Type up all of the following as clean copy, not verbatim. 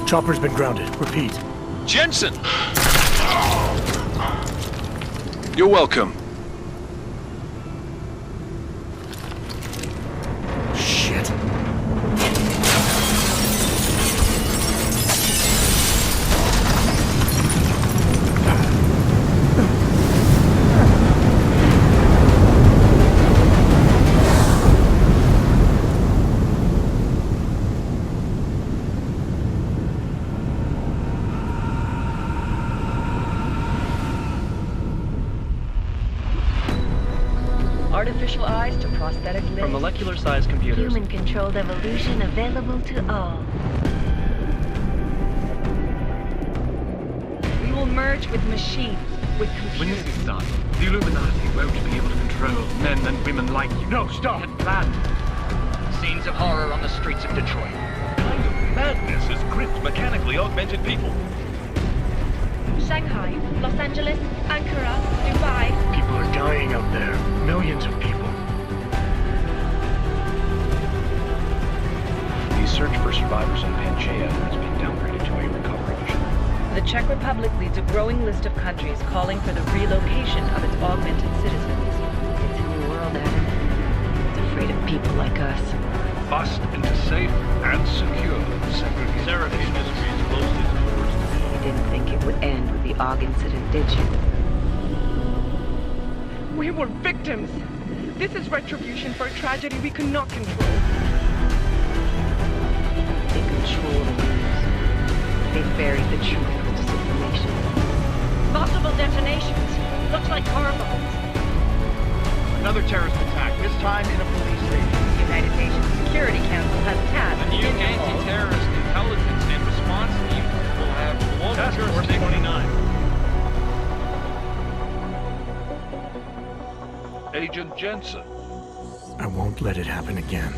Chopper's been grounded. Repeat. Jensen! You're welcome. Shit. Artificial eyes to prosthetic limbs. From molecular-sized computers. Human-controlled evolution available to all. We will merge with machines, with When computers. this is done, the Illuminati won't be able to control men and women like you. No, stop! Had planned. Scenes of horror on the streets of Detroit. Kind of madness is gripped mechanically augmented people. Shanghai, Los Angeles, Ankara, Dubai. People are dying out there. Millions of people. The search for survivors on Pangaea has been downgraded to a recovery mission. The Czech Republic leads a growing list of countries calling for the relocation of its augmented citizens. It's a new world, Adam. It's afraid of people like us. Bust into safe and secure segregation. Seraphine Industries closely towards You didn't think it would end with the Aug incident, did you? We were victims. This is retribution for a tragedy we could not control. They control the news. They buried the truth with disinformation. Possible detonations. Looks like car bombs. Another terrorist attack, this time in a police station. The United Nations Security Council has tasked The new anti-terrorist intelligence and response team will have global Task Force jurisdiction. 29. Agent Jensen. I won't let it happen again.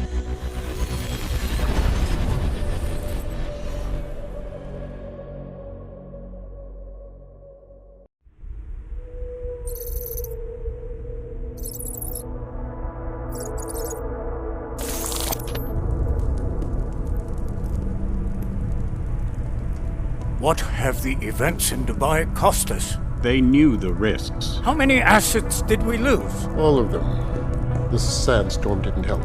What have the events in Dubai cost us? They knew the risks. How many assets did we lose? All of them. This sandstorm didn't help.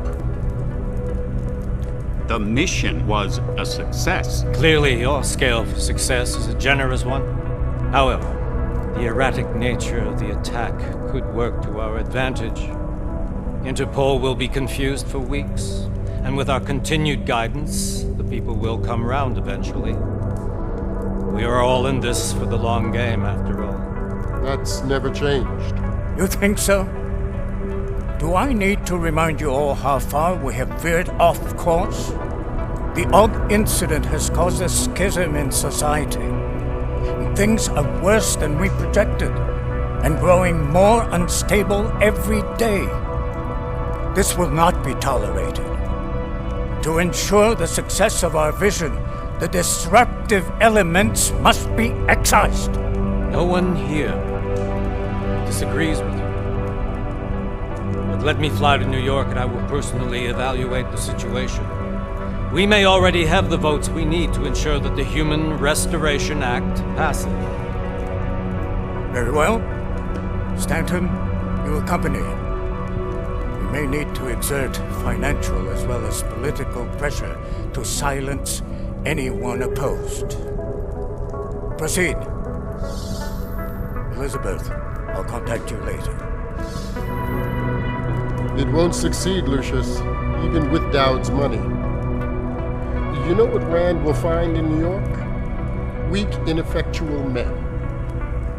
The mission was a success. Clearly, your scale for success is a generous one. However, the erratic nature of the attack could work to our advantage. Interpol will be confused for weeks, and with our continued guidance, the people will come round eventually. We are all in this for the long game, after all. That's never changed. You think so? Do I need to remind you all how far we have veered off course? The Og incident has caused a schism in society. Things are worse than we projected, and growing more unstable every day. This will not be tolerated. To ensure the success of our vision, the disruptive elements must be excised. No one here disagrees with you. But let me fly to New York and I will personally evaluate the situation. We may already have the votes we need to ensure that the Human Restoration Act passes. Very well. Stanton, you accompany. We may need to exert financial as well as political pressure to silence anyone opposed. Proceed. Elizabeth, I'll contact you later. It won't succeed, Lucius, even with Dowd's money. You know what Rand will find in New York? Weak, ineffectual men.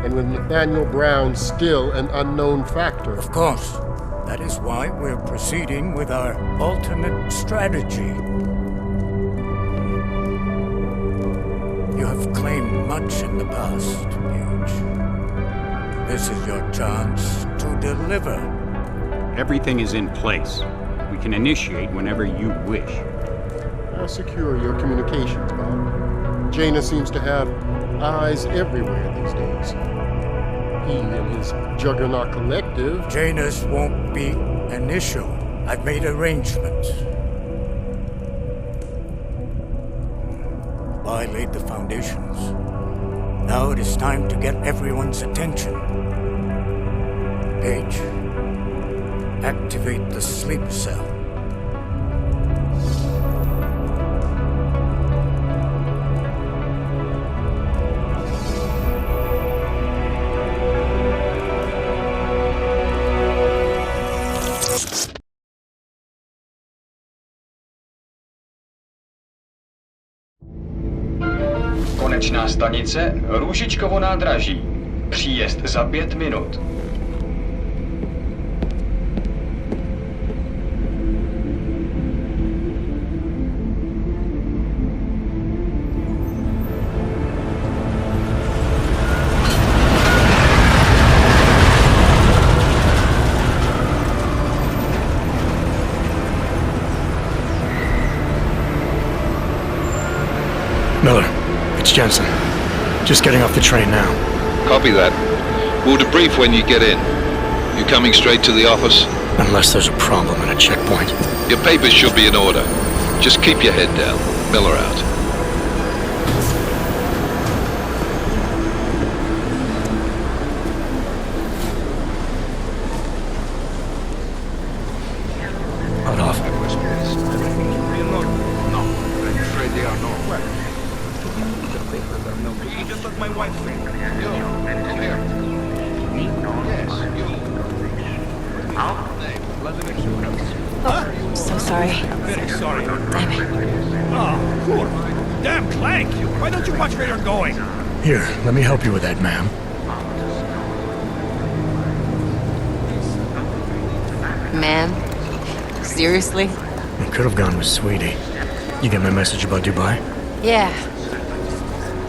And with Nathaniel Brown still an unknown factor. Of course. That is why we're proceeding with our alternate strategy. You have claimed much in the past, Huge. This is your chance to deliver. Everything is in place. We can initiate whenever you wish. How secure your communications, Bob? Jaina seems to have eyes everywhere these days. He and his Juggernaut Collective... Janus won't be an issue. I've made arrangements. Dubai laid the foundations. Now it is time to get everyone's attention. Paige, activate the sleep cell. Konečná stanice Růžičkovo nádraží. Příjezd za 5 minut. Miller, it's Jensen. Just getting off the train now. Copy that. We'll debrief when you get in. You coming straight to the office? Unless there's a problem at a checkpoint. Your papers should be in order. Just keep your head down. Miller out. Hold off. No, I'm afraid they are not. Well, you just let my wife think. You, come here. Yes, you. Name, Vladimir Shukov. Oh, so sorry. Very sorry. Damn it. Oh, poor. Damn Clank! Why don't you watch where you're going? Here, let me help you with that, ma'am. Ma'am? Seriously? I could have gone with Sweetie. You get my message about Dubai? Yeah.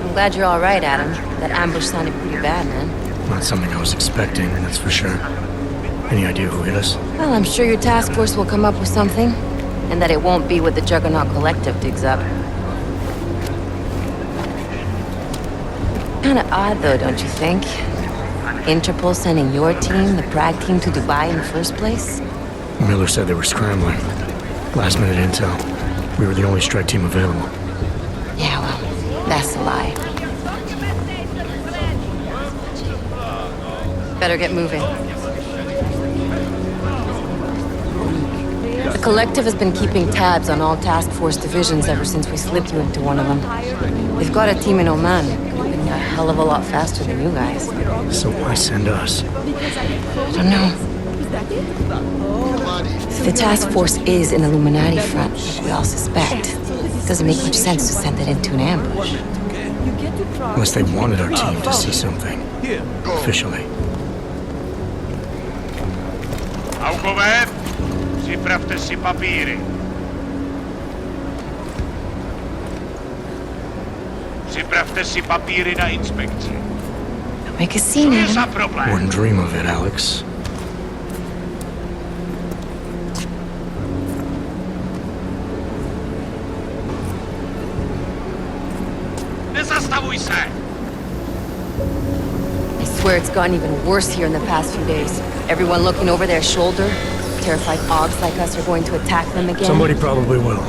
I'm glad you're all right, Adam. That ambush sounded pretty bad, man. Not something I was expecting, that's for sure. Any idea who hit us? Well, I'm sure your task force will come up with something. And that it won't be what the Juggernaut Collective digs up. Kinda odd, though, don't you think? Interpol sending your team, the Prague team, to Dubai in the first place? Miller said they were scrambling. Last minute intel. We were the only strike team available. Yeah, well, that's a lie. Better get moving. The Collective has been keeping tabs on all task force divisions ever since we slipped you into one of them. They've got a team in Oman. Could have been a hell of a lot faster than you guys. So why send us? I don't know. If the task force is an Illuminati front, we all suspect, it doesn't make much sense to send it into an ambush. Unless they wanted our team to see something. Officially. Augové, připravte si papíry. Připravte si papíry na inspekci. Make a scene, Co je za Adam. problém? Wouldn't dream of it, Alex. Nezastavuj se! I swear it's gotten even worse here in the past few days. Everyone looking over their shoulder, terrified Augs like us are going to attack them again. Somebody probably will.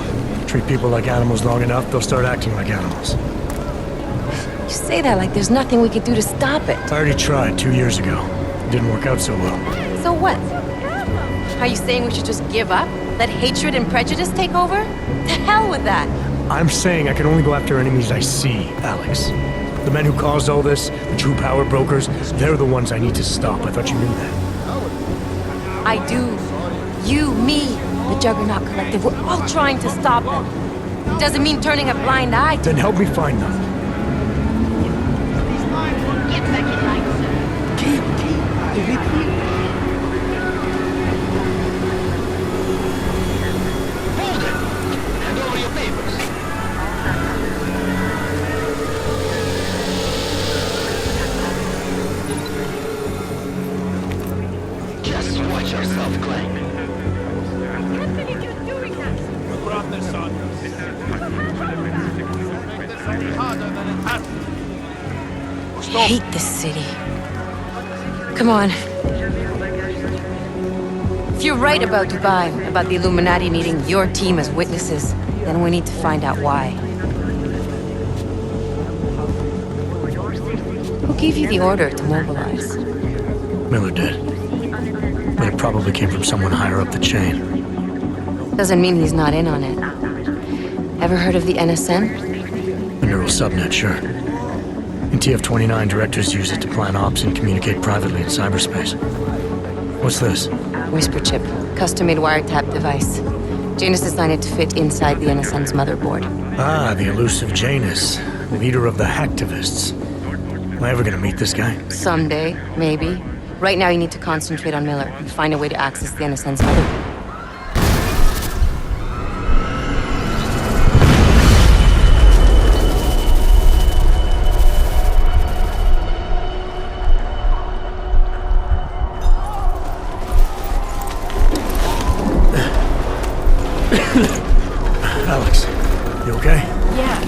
Treat people like animals long enough, they'll start acting like animals. You say that like there's nothing we could do to stop it. I already tried 2 years ago. It didn't work out so well. So what? Are you saying we should just give up? Let hatred and prejudice take over? To hell with that! I'm saying I can only go after enemies I see, Alex. The men who caused all this, the true power brokers, they're the ones I need to stop. I thought you knew that. I do. You, me, the Juggernaut Collective, we're all trying to stop them. It doesn't mean turning a blind eye to Then help me find them. Hold it! Hand over your papers. Just watch yourself, Clank. Brought this on. I hate this city. Come on. If you're right about Dubai, about the Illuminati needing your team as witnesses, then we need to find out why. Who gave you the order to mobilize? Miller did. But it probably came from someone higher up the chain. Doesn't mean he's not in on it. Ever heard of the NSN? The neural subnet, sure. In TF-29, directors use it to plan ops and communicate privately in cyberspace. What's this? Whisper chip. Custom-made wiretap device. Janus designed it to fit inside the NSN's motherboard. Ah, the elusive Janus. Leader of the hacktivists. Am I ever gonna meet this guy? Someday, maybe. Right now you need to concentrate on Miller and find a way to access the NSN's motherboard. Alex, you okay? Yeah.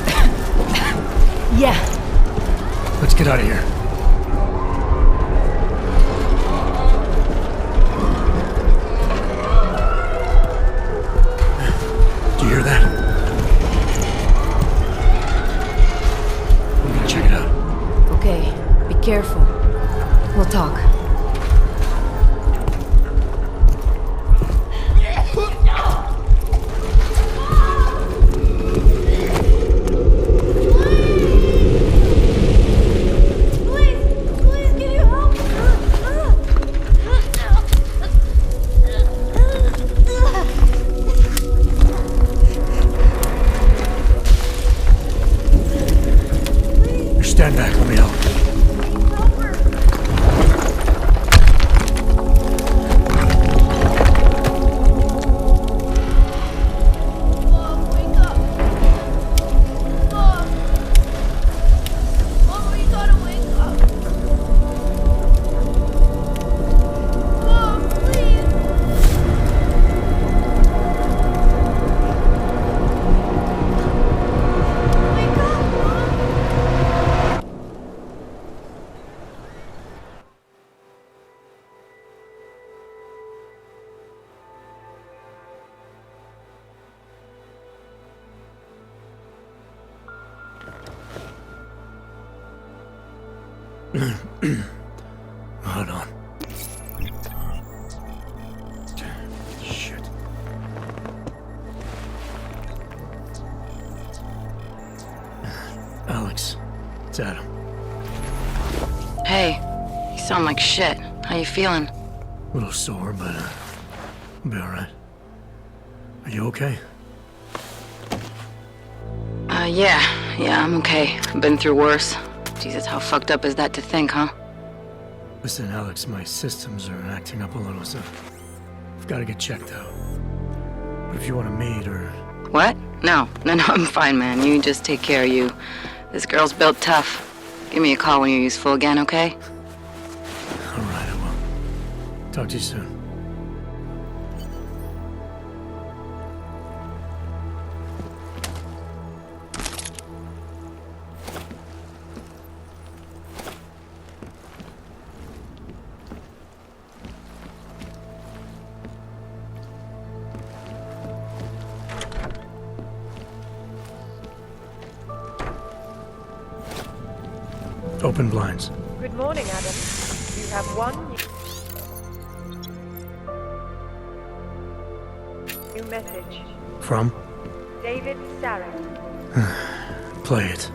Yeah. Let's get out of here. Do you hear that? I'm gonna check it out. Okay, be careful. We'll talk. Stand back, let me help. Hold on. Shit. Alex, it's Adam. Hey, you sound like shit. How you feeling? A little sore, but I'll be alright. Are you okay? Yeah, I'm okay. I've been through worse. Jesus, how fucked up is that to think, huh? Listen, Alex, my systems are acting up a little, so I've got to get checked out. But if you want to meet or... What? No, I'm fine, man. You just take care of you. This girl's built tough. Give me a call when you're useful again, okay? Alright, I will. Talk to you soon. Open blinds. Good morning, Adam. You have one new message. From? David Sarah. Play it.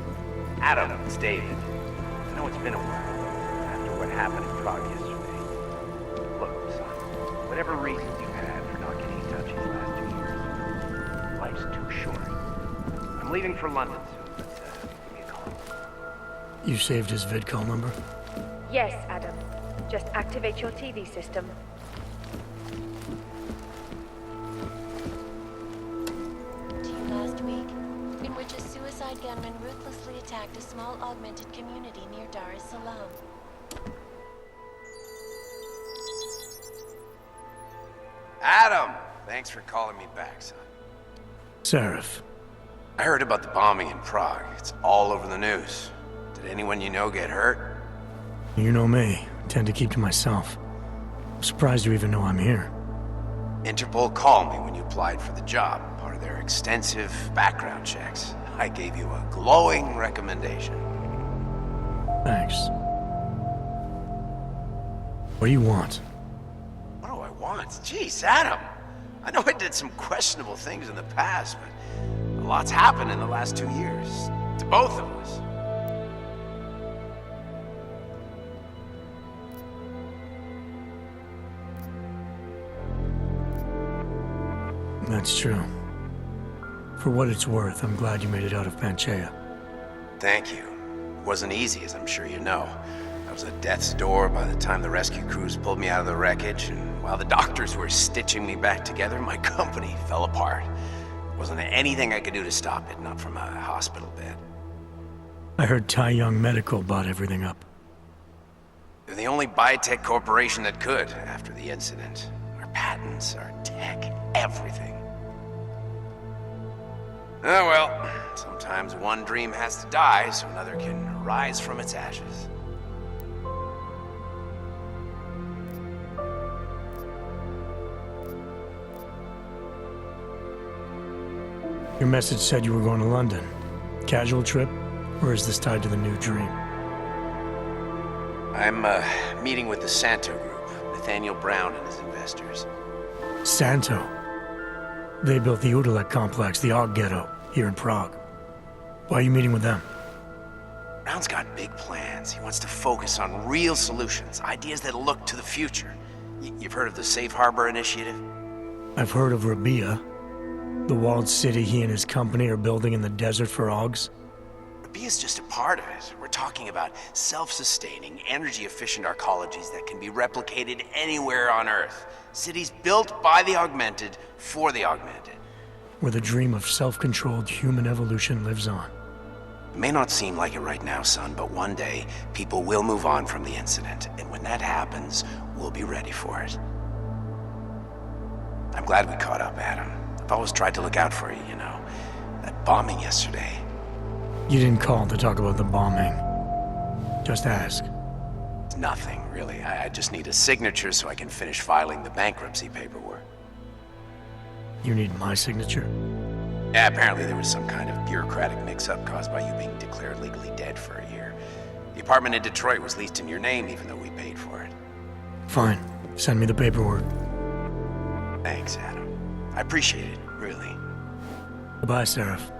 Adam, it's David. I know it's been a while after what happened in Prague yesterday. Look, son, whatever reasons you had for not getting in touch these last 2 years, life's too short. I'm leaving for London soon, but give me a call. You saved his vidcall number? Yes, Adam. Just activate your TV system. To you last week, in which a suicide gunman ruthlessly attacked a small augmented community near Dar es Salaam. Adam! Thanks for calling me back, son. Seraph. I heard about the bombing in Prague. It's all over the news. Did anyone you know get hurt? You know me. I tend to keep to myself. I'm surprised you even know I'm here. Interpol called me when you applied for the job, part of their extensive background checks. I gave you a glowing recommendation. Thanks. What do you want? What do I want? Jeez, Adam. I know I did some questionable things in the past, but a lot's happened in the last 2 years. To both of us. That's true. For what it's worth, I'm glad you made it out of Panchaea. Thank you. It wasn't easy, as I'm sure you know. I was at death's door by the time the rescue crews pulled me out of the wreckage, and while the doctors were stitching me back together, my company fell apart. There wasn't anything I could do to stop it, not from a hospital bed. I heard Tai Young Medical bought everything up. They're the only biotech corporation that could after the incident. Our patents, our tech, everything. Oh well, sometimes one dream has to die so another can rise from its ashes. Your message said you were going to London. Casual trip? Or is this tied to the new dream? I'm meeting with the Santo Group, Nathaniel Brown and his investors. Santo? They built the Udalek complex, the Og Ghetto, here in Prague. Why are you meeting with them? Brown's got big plans. He wants to focus on real solutions, ideas that look to the future. You've heard of the Safe Harbor Initiative? I've heard of Rabia, the walled city he and his company are building in the desert for Ogs. Rabia's just a part of it. We're talking about self-sustaining, energy-efficient arcologies that can be replicated anywhere on Earth. Cities built by the augmented, for the augmented. Where the dream of self-controlled human evolution lives on. It may not seem like it right now, son, but one day, people will move on from the incident. And when that happens, we'll be ready for it. I'm glad we caught up, Adam. I've always tried to look out for you, you know. That bombing yesterday. You didn't call to talk about the bombing. Just ask. It's nothing, really. I just need a signature so I can finish filing the bankruptcy paperwork. You need my signature? Yeah, apparently there was some kind of bureaucratic mix-up caused by you being declared legally dead for a year. The apartment in Detroit was leased in your name, even though we paid for it. Fine. Send me the paperwork. Thanks, Adam. I appreciate it, really. Goodbye, Seraph.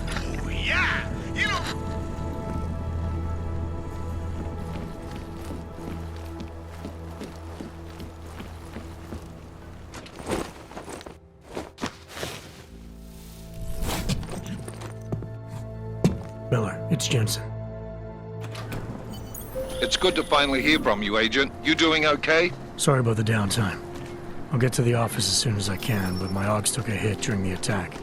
Oh, yeah! You know... Miller, it's Jensen. It's good to finally hear from you, Agent. You doing okay? Sorry about the downtime. I'll get to the office as soon as I can, but my Ogs took a hit during the attack.